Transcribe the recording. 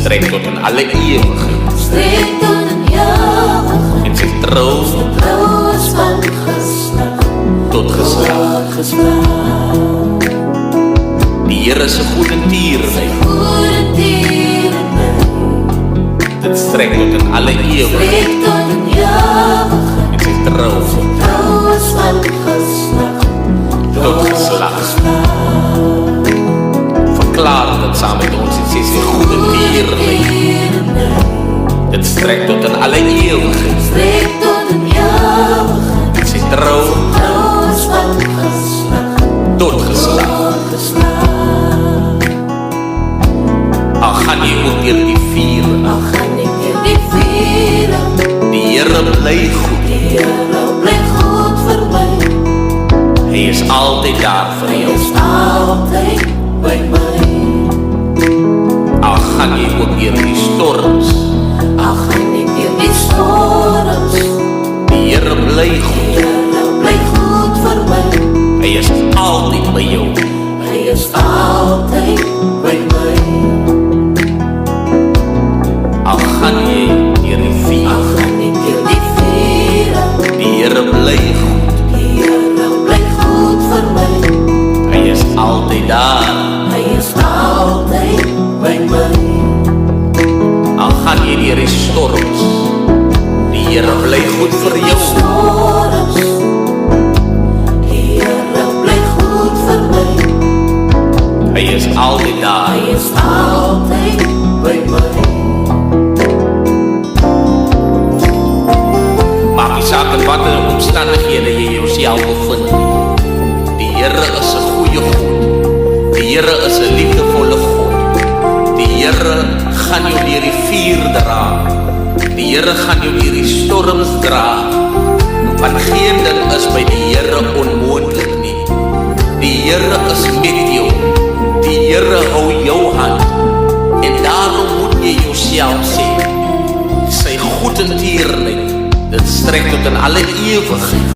strekt tot in alle ewigheid. Strek tot in ewigheid. En sy trou Trou is van geslag tot geslag. tot geslag. Die Here se goeie tierenheid, Goeie tierenheid. dit strek tot in alle ewigheid. Strek tot in ewigheid. En sy trou Trou is van geslag tot geslag. Verklaar dit saam met ons en sê sy goeie tierenheid, tierenheid. dit strek tot in alle ewigheid. Strek tot in ewigheid. En sy trou Trou is van geslag tot geslag. tot geslag. Al gaan jy ook deur die vuur, Al gaan ek deur die vure, die Here bly goed. die Here bly goed vir my. Hy is altyd daar vir Hy jou. is altyd by my. Al gaan jy ook deur die storms, Al gaan ek deur die storms, die Here bly die goed. Here bly goed vir my. Hy is altyd by jou. Hy is altyd by my. Al gaan jy deur die Al vuur, gaan ek deur die vure, die Here bly goed. die Here bly goed vir my. Hy is altyd daar. Hy is altyd by my. Al gaan jy deur die storms, die Here bly goed vir jou. Storms, die Here bly goed vir my. Hy is altyd daar. Hy is altyd by my. Maak nie saak in watter omstandighede jy jouself bevind nie. Die Here is 'n goeie God. Die Here is 'n liefdevolle God. Die Here gaan jou deur die vuur dra. Die Here gaan jou deur die storms dra. Want geen ding is by die Here onmoontlik nie. Die Here is met jou. Die Here hou jou hand. En daarom moet jy jouself sê, sy goeie tierenheid, dit strek tot in alle ewigheid.